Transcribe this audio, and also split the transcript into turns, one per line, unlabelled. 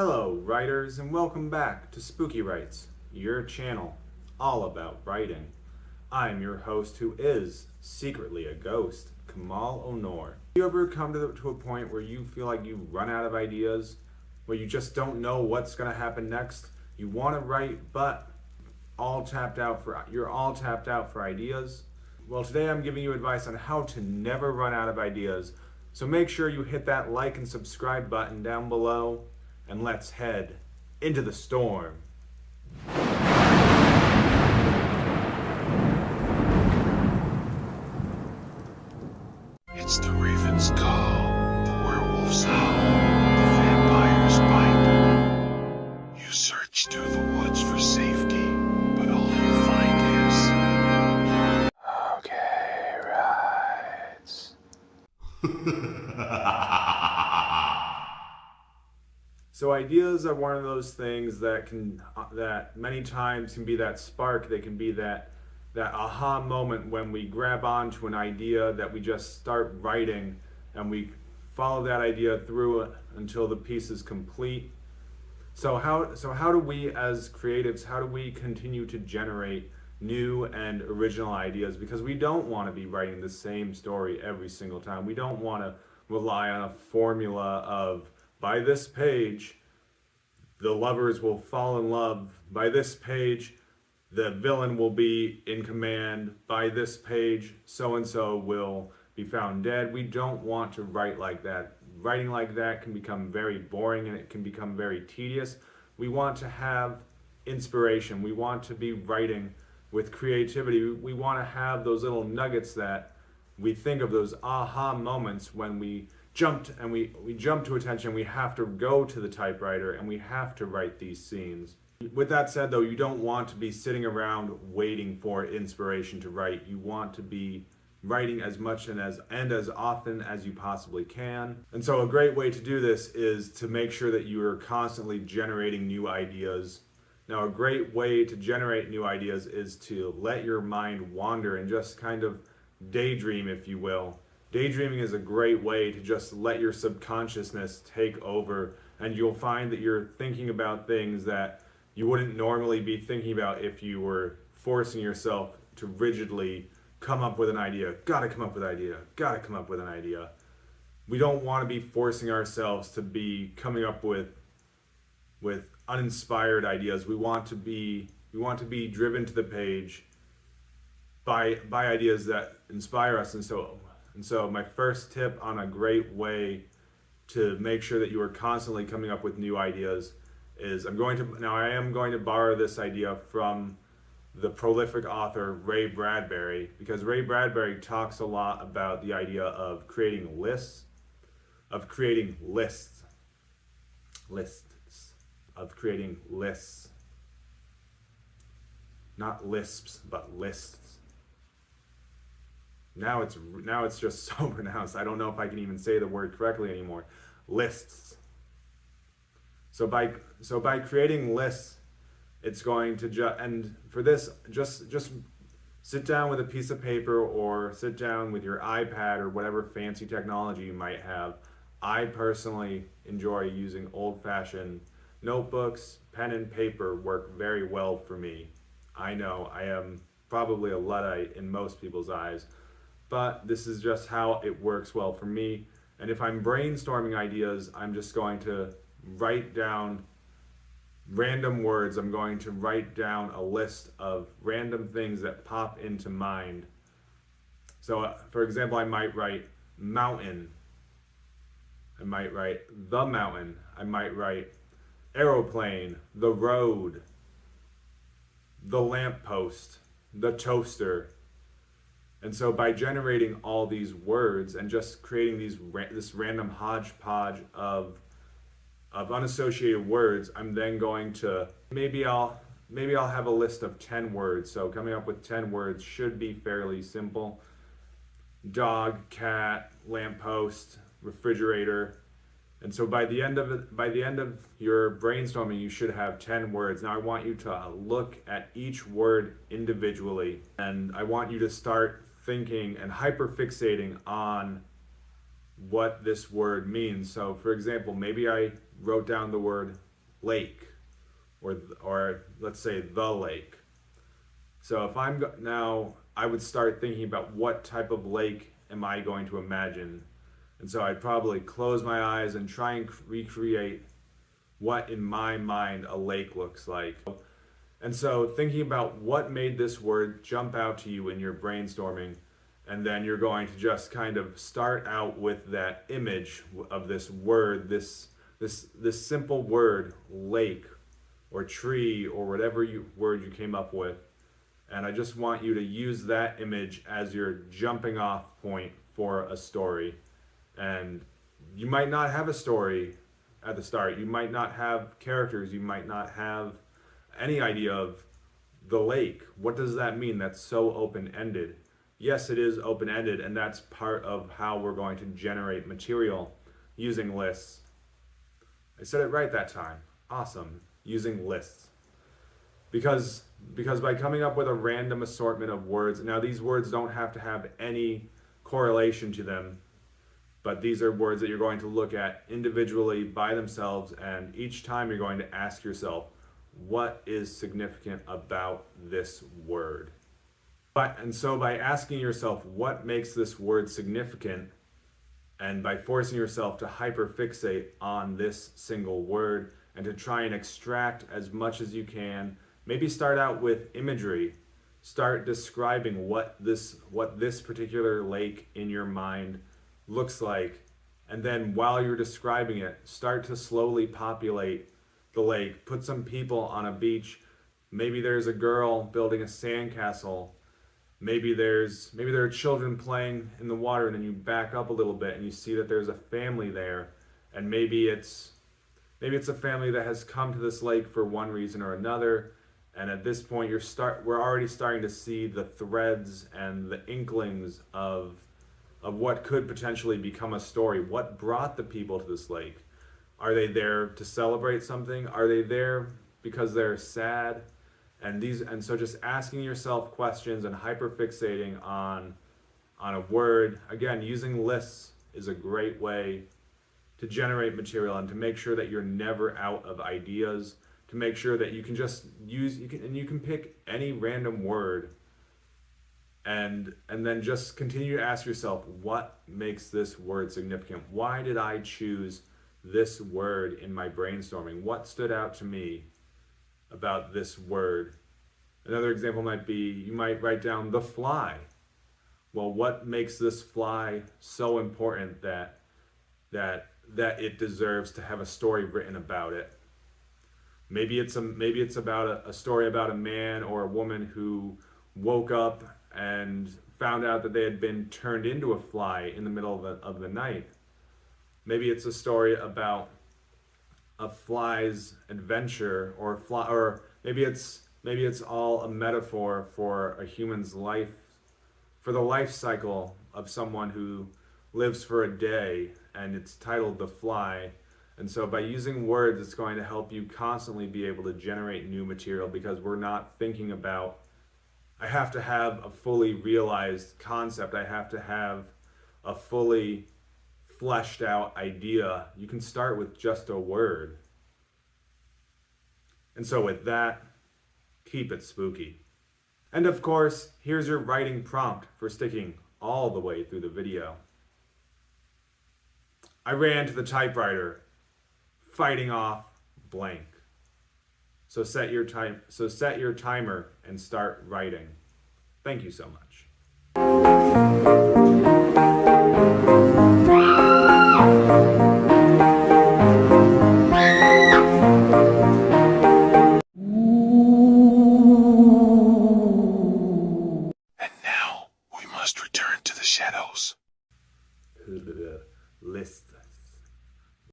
Hello, writers, and welcome back to Spooky Writes, your channel all about writing. I'm your host, who is secretly a ghost, Kamal Onor. You ever come to a point where you feel like you run out of ideas, where you just don't know what's going to happen next? You want to write, but you're all tapped out for ideas. Well, today I'm giving you advice on how to never run out of ideas. So make sure you hit that like and subscribe button down below, and let's head into the storm.
It's the raven's call, the werewolf's howl, the vampire's bite. You search through the woods for safety, but all you find is... Okay, rights.
So ideas are one of those things that many times can be that spark. They can be that aha moment when we grab onto an idea that we just start writing, and we follow that idea through until the piece is complete. So how do we as creatives, how do we continue to generate new and original ideas? Because we don't want to be writing the same story every single time. We don't want to rely on a formula of, by this page, the lovers will fall in love. By this page, the villain will be in command. By this page, so-and-so will be found dead. We don't want to write like that. Writing like that can become very boring, and it can become very tedious. We want to have inspiration. We want to be writing with creativity. We want to have those little nuggets that we think of, those aha moments when we jump to attention. We have to go to the typewriter and we have to write these scenes. With that said, though, you don't want to be sitting around waiting for inspiration to write. You want to be writing as much and as often as you possibly can. And so a great way to do this is to make sure that you are constantly generating new ideas. Now, a great way to generate new ideas is to let your mind wander and just kind of daydream, if you will. Daydreaming is a great way to just let your subconsciousness take over, and you'll find that you're thinking about things that you wouldn't normally be thinking about if you were forcing yourself to rigidly come up with an idea. Gotta come up with an idea. Gotta come up with an idea. We don't want to be forcing ourselves to be coming up with uninspired ideas. We want to be driven to the page by ideas that inspire us. And so my first tip on a great way to make sure that you are constantly coming up with new ideas is I am going to borrow this idea from the prolific author Ray Bradbury, because Ray Bradbury talks a lot about the idea of creating lists, of creating lists, not lisps, but lists. Now it's just so pronounced. I don't know if I can even say the word correctly anymore. Lists. So by creating lists, it's going to and for this, just sit down with a piece of paper or sit down with your iPad or whatever fancy technology you might have. I personally enjoy using old-fashioned notebooks. Pen and paper work very well for me. I know I am probably a Luddite in most people's eyes, but this is just how it works well for me. And if I'm brainstorming ideas, I'm just going to write down random words. I'm going to write down a list of random things that pop into mind. So, for example, I might write mountain. I might write the mountain. I might write aeroplane, the road, the lamppost, the toaster. And so by generating all these words and just creating this random hodgepodge of unassociated words, I'm then going to maybe I'll have a list of 10 words. So coming up with 10 words should be fairly simple. Dog, cat, lamppost, refrigerator. And so by the end of your brainstorming, you should have 10 words. Now I want you to look at each word individually, and I want you to start thinking and hyperfixating on what this word means. So for example, maybe I wrote down the word lake, or let's say the lake. So if now, I would start thinking about what type of lake am I going to imagine. And so I'd probably close my eyes and try and recreate what in my mind a lake looks like. And so thinking about what made this word jump out to you in your brainstorming, and then you're going to just kind of start out with that image of this word, this simple word, lake or tree or whatever word you came up with. And I just want you to use that image as your jumping off point for a story. And you might not have a story at the start. You might not have characters. You might not have any idea of the lake. What does that mean? That's so open-ended. Yes, it is open-ended, and that's part of how we're going to generate material using lists. I said it right that time. Awesome. Using lists. Because by coming up with a random assortment of words, now these words don't have to have any correlation to them, but these are words that you're going to look at individually by themselves, and each time you're going to ask yourself, what is significant about this word? And so by asking yourself what makes this word significant, and by forcing yourself to hyperfixate on this single word and to try and extract as much as you can, maybe start out with imagery. Start describing what this particular lake in your mind looks like. And then while you're describing it, start to slowly populate the lake. Put some people on a beach. Maybe there's a girl building a sandcastle. Maybe there are children playing in the water, and then you back up a little bit and you see that there's a family there. And maybe it's a family that has come to this lake for one reason or another. And at this point, we're already starting to see the threads and the inklings of what could potentially become a story. What brought the people to this lake? Are they there to celebrate something? Are they there because they're sad? And so just asking yourself questions and hyperfixating on a word. Again, using lists is a great way to generate material and to make sure that you're never out of ideas. To make sure that you can just you can pick any random word and then just continue to ask yourself, what makes this word significant? Why did I choose this word in my brainstorming? What stood out to me about this word? Another example might be, you might write down the fly. Well, what makes this fly so important that it deserves to have a story written about it? Maybe it's about a story about a man or a woman who woke up and found out that they had been turned into a fly in the middle of the night. Maybe it's a story about a fly's adventure, or maybe it's all a metaphor for a human's life, for the life cycle of someone who lives for a day, and it's titled The Fly. And so by using words, it's going to help you constantly be able to generate new material, because we're not thinking about, I have to have a fully realized concept. I have to have a fully fleshed out idea. You can start with just a word. And so with that, keep it spooky. And of course, here's your writing prompt for sticking all the way through the video. I ran to the typewriter, fighting off blank. So set your timer and start writing. Thank you so much.
And now we must return to the shadows.
Listen.